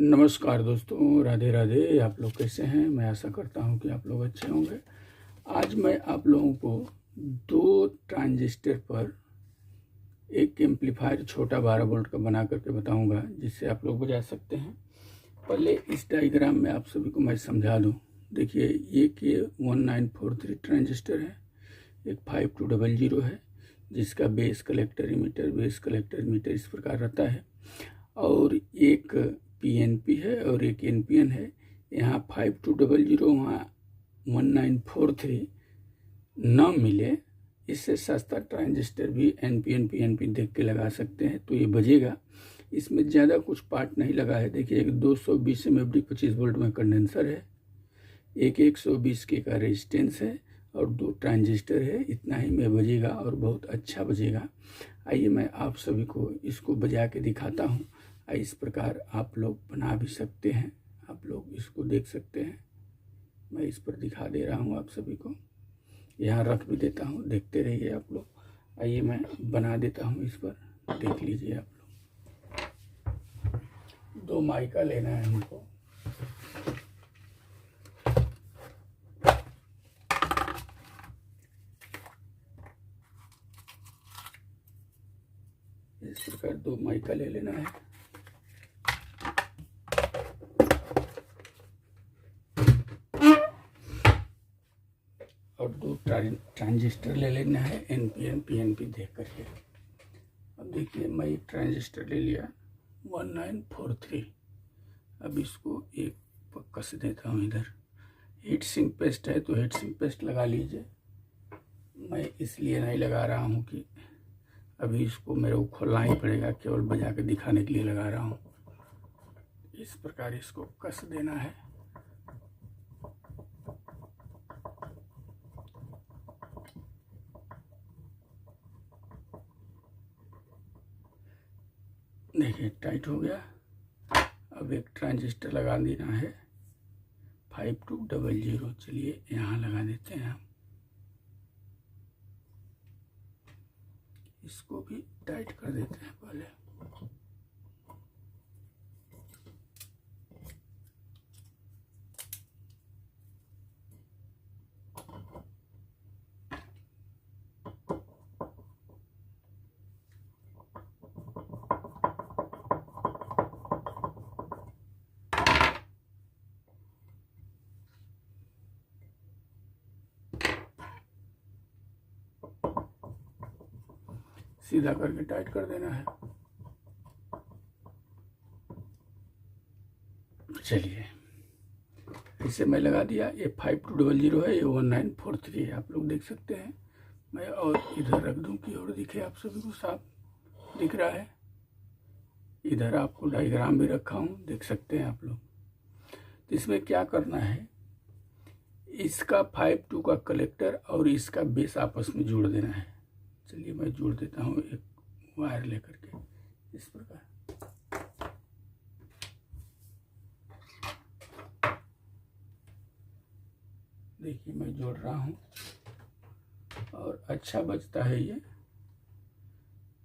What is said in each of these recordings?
नमस्कार दोस्तों, राधे राधे। आप लोग कैसे हैं? मैं आशा करता हूं कि आप लोग अच्छे होंगे। आज मैं आप लोगों को दो ट्रांजिस्टर पर एक एम्पलीफायर छोटा 12 वोल्ट का बना करके बताऊंगा, जिससे आप लोग बजा सकते हैं। पहले इस डायग्राम में आप सभी को मैं समझा दूं। देखिए, एक ये 1943 ट्रांजिस्टर है, एक 5200 है, जिसका बेस कलेक्टर इमीटर इस प्रकार रहता है, और एक पीएनपी है और एक एनपीएन है। यहाँ 5200, वहाँ 1943 न मिले, इससे सस्ता ट्रांजिस्टर भी एनपीएन पीएनपी देख के लगा सकते हैं, तो ये बजेगा। इसमें ज़्यादा कुछ पार्ट नहीं लगा है। देखिए, एक 220 एमएफडी 25 वोल्ट में कंडेंसर है, एक 120 के का रेजिस्टेंस है और दो ट्रांजिस्टर है। इतना ही में बजेगा और बहुत अच्छा बजेगा। आइए मैं आप सभी को इसको बजा के दिखाता हूँ। इस प्रकार आप लोग बना भी सकते हैं, आप लोग इसको देख सकते हैं। मैं इस पर दिखा दे रहा हूँ आप सभी को, यहाँ रख भी देता हूँ, देखते रहिए आप लोग। आइए मैं बना देता हूँ, इस पर देख लीजिए आप लोग। दो माइका लेना है हमको। इस प्रकार दो माइका ले लेना है। और दो ट्रांजिस्टर ले लेना है, एनपीएन पीएनपी देख करके। अब देखिए, मैं एक ट्रांजिस्टर ले लिया 1943। अब इसको एक पक्का से देता हूँ इधर। हीट सिंक पेस्ट है तो हीट सिंक पेस्ट लगा लीजिए। मैं इसलिए नहीं लगा रहा हूँ कि अभी इसको मेरे को खोलना ही पड़ेगा, केवल बजा के दिखाने के लिए लगा रहा हूँ। इस प्रकार इसको कस देना है। देखिए, टाइट हो गया। अब एक ट्रांजिस्टर लगा देना है 5200। चलिए यहाँ लगा देते हैं हम। इसको भी टाइट कर देते हैं पहले। सीधा करके टाइट कर देना है। चलिए, इसे मैं लगा दिया। ये 5200 है, ये 1943 है, आप लोग देख सकते हैं। मैं और इधर रख दूं कि और दिखे आप सभी को, साफ दिख रहा है। इधर आपको डायग्राम भी रखा हूं, देख सकते हैं आप लोग। तो इसमें क्या करना है, इसका 52 का कलेक्टर और इसका बेस आपस में जोड़ देना है। चलिए मैं जोड़ देता हूँ एक वायर लेकर के, इस प्रकार। देखिए, मैं जोड़ रहा हूँ और अच्छा बजता है ये।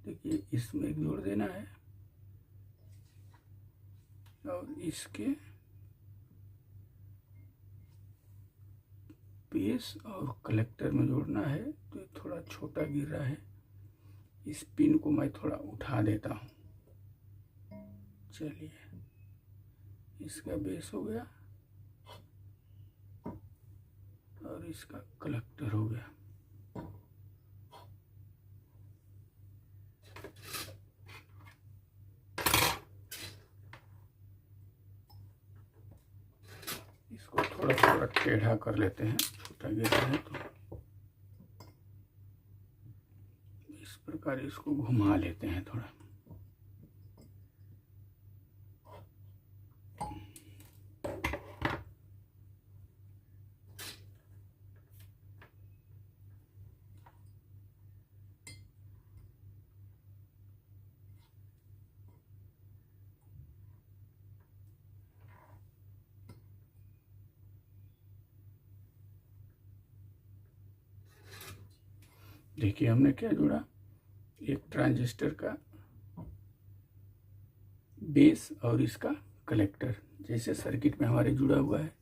देखिए, इसमें जोड़ देना है और इसके बेस और कलेक्टर में जोड़ना है। तो ये थोड़ा छोटा गिर रहा है, इस पिन को मैं थोड़ा उठा देता हूँ। चलिए, इसका बेस हो गया और इसका कलेक्टर हो गया। इसको थोड़ा थोड़ा टेढ़ा कर लेते हैं, छोटा गिर रहा है तो इस प्रकार इसको घुमा लेते हैं थोड़ा। देखिए, हमने क्या जोड़ा, एक ट्रांजिस्टर का बेस और इसका कलेक्टर, जैसे सर्किट में हमारे जुड़ा हुआ है,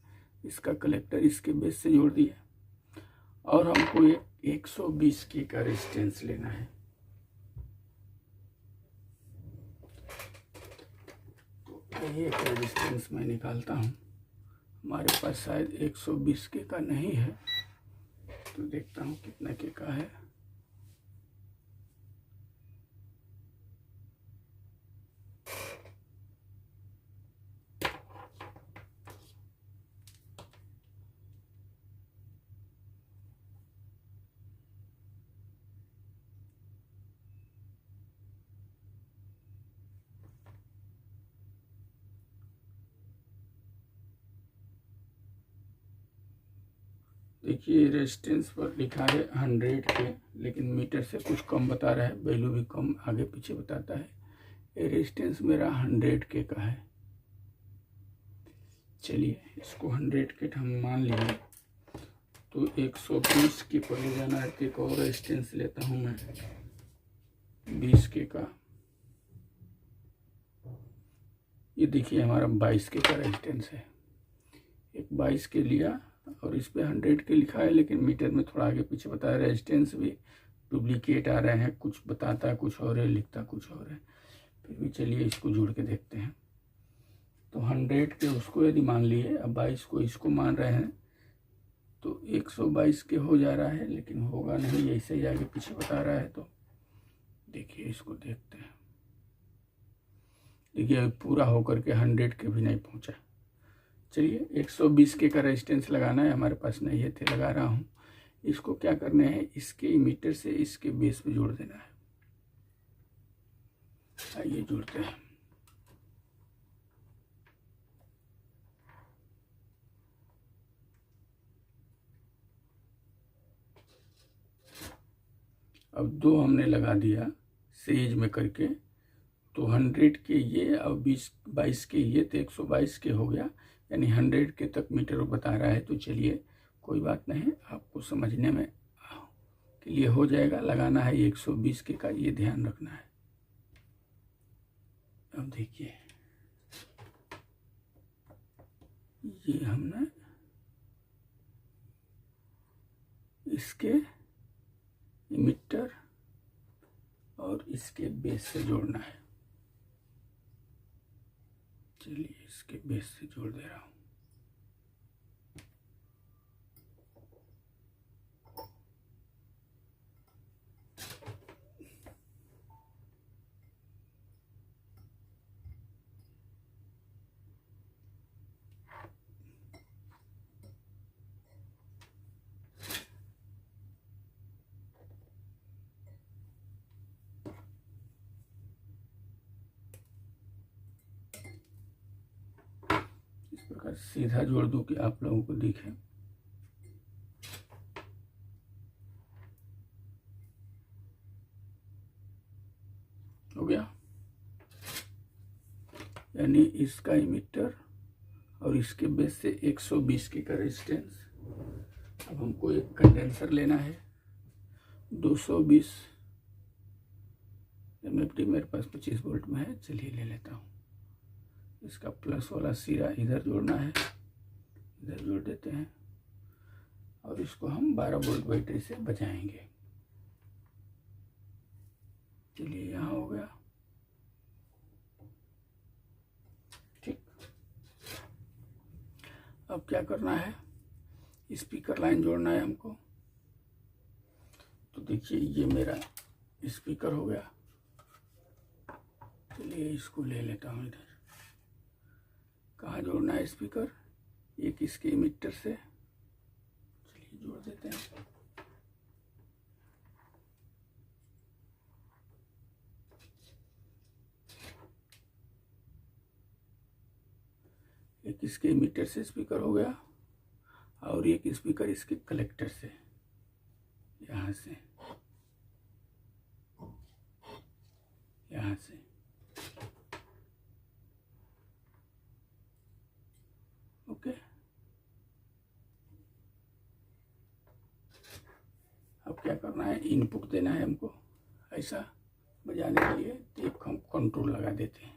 इसका कलेक्टर इसके बेस से जोड़ दिया। और हमको एक 120 के का रेजिस्टेंस लेना है। तो ये एक रेजिस्टेंस मैं निकालता हूँ। हमारे पास शायद 120 के का नहीं है, तो देखता हूँ कितना के का है। देखिए रेजिस्टेंस पर लिखा है 100 के, लेकिन मीटर से कुछ कम बता रहा है, वैल्यू भी कम आगे पीछे बताता है। ये रेजिस्टेंस मेरा 100 के का है। चलिए इसको 100 के हम मान लिए, तो 120 के पर ले जाना है। एक और रेजिस्टेंस लेता हूँ मैं 20 के का। ये देखिए हमारा 22 के का रेजिस्टेंस है। एक 22 के लिया और इस पे 100 के लिखा है, लेकिन मीटर में थोड़ा आगे पीछे बताया। रेजिस्टेंस भी डुप्लीकेट आ रहे हैं, कुछ बताता कुछ और है, लिखता कुछ और है। फिर भी चलिए इसको जोड़ के देखते हैं। तो 100 के उसको यदि मान लिए, अब 22 को इसको मान रहे हैं, तो 122 के हो जा रहा है, लेकिन होगा नहीं, ऐसे ही आगे पीछे बता रहा है। तो देखिए इसको देखते हैं। देखिए अभी पूरा होकर के 100 के भी नहीं पहुंचा। चलिए 120 के का रेजिस्टेंस लगाना है, हमारे पास नहीं है, थे लगा रहा हूँ। इसको क्या करना है, इसके इमीटर से इसके बेस पे जोड़ देना है। आइए जोड़ते हैं। अब दो हमने लगा दिया सीरीज में करके, तो 100 के ये और 22 के ये, तो 122 के हो गया, यानी 100 के तक मीटर बता रहा है। तो चलिए कोई बात नहीं, आपको समझने में के लिए हो जाएगा। लगाना है 120 के का, ये ध्यान रखना है। अब देखिए ये हमने इसके इमिटर और इसके बेस से जोड़ना है। चलिए इसके बेस से जोड़ दे रहा हूँ। इस प्रकार सीधा जोड़ दूं कि आप लोगों को दिखे। हो गया, यानी इसका इमीटर और इसके बेस से 120 के का रेजिस्टेंस। अब हमको एक कंडेंसर लेना है 220 MFT, मेरे पास 25 वोल्ट में है। चलिए ले लेता हूँ। इसका प्लस वाला सिरा इधर जोड़ना है, इधर जोड़ देते हैं, और इसको हम 12 वोल्ट बैटरी से बचाएंगे। चलिए यहाँ हो गया, ठीक। अब क्या करना है, स्पीकर लाइन जोड़ना है हमको। तो देखिए ये मेरा स्पीकर हो गया। चलिए इसको ले लेता हूँ इधर। कहाँ जोड़ना है स्पीकर, एक इसके इमिटर से, चलिए जोड़ देते हैं। एक इसके इमिटर से स्पीकर हो गया, और एक स्पीकर इसके कलेक्टर से, यहाँ से, यहाँ से। ओके, अब क्या करना है, इनपुट देना है हमको ऐसा बजाने के लिए। तो एक हम कंट्रोल लगा देते हैं।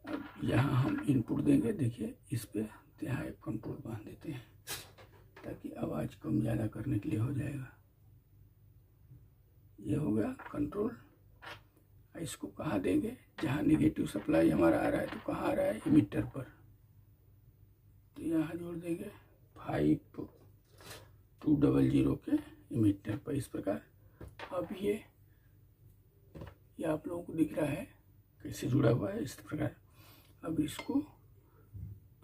अब यहाँ हम इनपुट देंगे। देखिए इस पे यहाँ एक कंट्रोल बांध देते हैं ताकि आवाज़ कम ज़्यादा करने के लिए हो जाएगा। ये हो गया कंट्रोल। इसको कहाँ देंगे? जहाँ निगेटिव सप्लाई हमारा आ रहा है, तो कहाँ आ रहा है? इमिटर पर। तो यहाँ जोड़ देंगे 5200 के इमिटर पर इस प्रकार। अब ये आप लोगों को दिख रहा है कैसे जुड़ा हुआ है इस प्रकार। अब इसको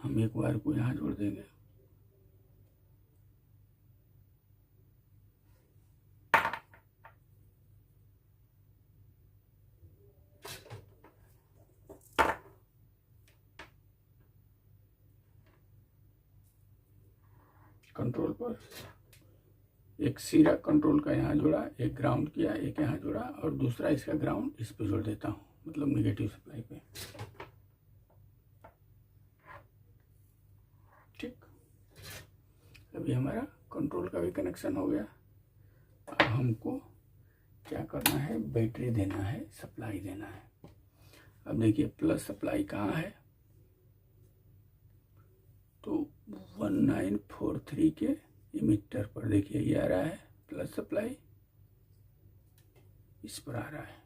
हम एक बार को यहाँ जोड़ देंगे। कंट्रोल पर एक सिरा कंट्रोल का यहाँ जोड़ा, एक ग्राउंड किया, एक यहाँ जोड़ा और दूसरा इसका ग्राउंड इस पे जोड़ देता हूँ, मतलब नेगेटिव सप्लाई पे। ठीक, अभी हमारा कंट्रोल का भी कनेक्शन हो गया। अब हमको क्या करना है? बैटरी देना है, सप्लाई देना है। अब देखिए प्लस सप्लाई कहाँ है? तो 1943 के इमिटर पर देखिए ये आ रहा है प्लस सप्लाई, इस पर आ रहा है।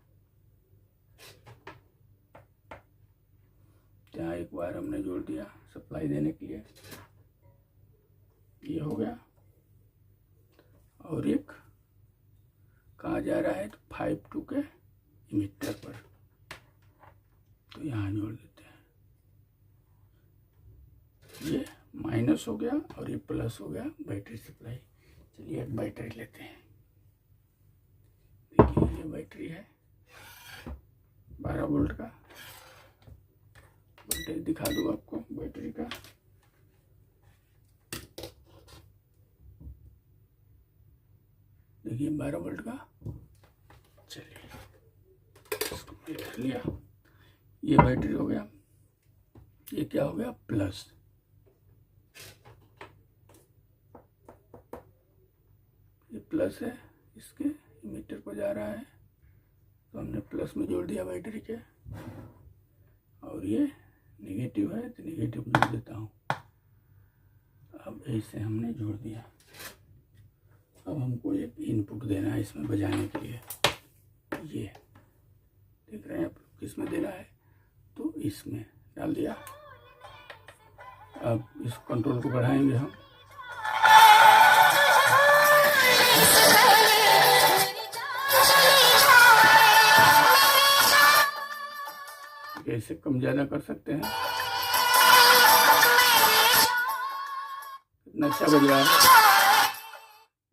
यहाँ एक बार हमने जोड़ दिया सप्लाई देने के लिए, ये हो गया। और एक कहाँ जा रहा है? तो 52 के इमिटर पर, तो यहाँ जोड़ देते हैं। ये माइनस हो गया और ये प्लस हो गया बैटरी सप्लाई। चलिए एक बैटरी लेते हैं। देखिए ये बैटरी है 12 वोल्ट का। बैटरी दिखा दूँ आपको बैटरी का। देखिए 12 वोल्ट का। चलिए इसको बैटरी लिया, ये बैटरी हो गया। ये क्या हो गया? प्लस। ये प्लस है, इसके इमिटर पर जा रहा है, तो हमने प्लस में जोड़ दिया बैटरी के। और ये नेगेटिव है तो नेगेटिव जोड़ देता हूँ। अब ऐसे हमने जोड़ दिया। अब हमको एक इनपुट देना है इसमें बजाने के लिए। ये देख रहे हैं आप किसमें देना है? तो इसमें डाल दिया। अब इस कंट्रोल को बढ़ाएंगे हम। ऐसे कम ज़्यादा कर सकते हैं। कितना अच्छा बज रहा है,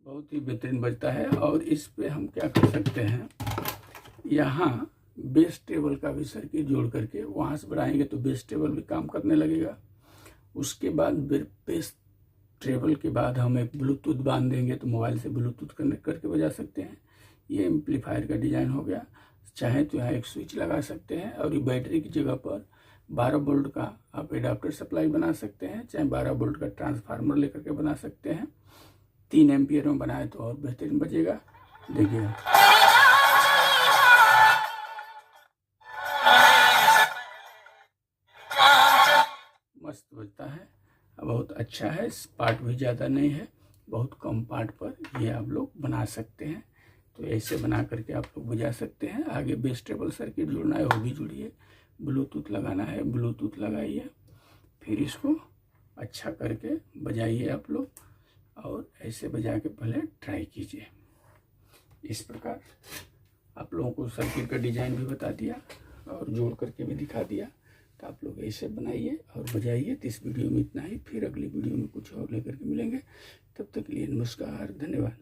बहुत ही बेहतरीन बजता है। और इस पे हम क्या कर सकते हैं? यहाँ बेस टेबल का भी सर्किट जोड़ करके वहाँ से बढ़ाएंगे तो बेस टेबल भी काम करने लगेगा। उसके बाद बेस टेबल के बाद हम एक ब्लूटूथ बांध देंगे तो मोबाइल से ब्लूटूथ कनेक्ट करके बजा सकते हैं। ये एम्पलीफायर का डिज़ाइन हो गया। चाहे तो यहाँ एक स्विच लगा सकते हैं और ये बैटरी की जगह पर 12 वोल्ट का आप एडाप्टर सप्लाई बना सकते हैं, चाहे 12 वोल्ट का ट्रांसफार्मर लेकर के बना सकते हैं। 3 एम्पियर में बनाए तो और बेहतरीन बजेगा। देखिए मस्त बजता है, बहुत अच्छा है। पार्ट भी ज़्यादा नहीं है, बहुत कम पार्ट पर ये आप लोग बना सकते हैं। तो ऐसे बना करके आप लोग बजा सकते हैं। आगे बेस टेबल सर्किट जोड़ना है वो भी जुड़िए, ब्लूटूथ लगाना है ब्लूटूथ लगाइए, फिर इसको अच्छा करके बजाइए आप लोग। और ऐसे बजा के पहले ट्राई कीजिए। इस प्रकार आप लोगों को सर्किट का डिज़ाइन भी बता दिया और जोड़ करके भी दिखा दिया। तो आप लोग ऐसे बनाइए और बजाइए। तो इस वीडियो में इतना ही, फिर अगली वीडियो में कुछ और लेकर के मिलेंगे। तब तक के लिए नमस्कार, धन्यवाद।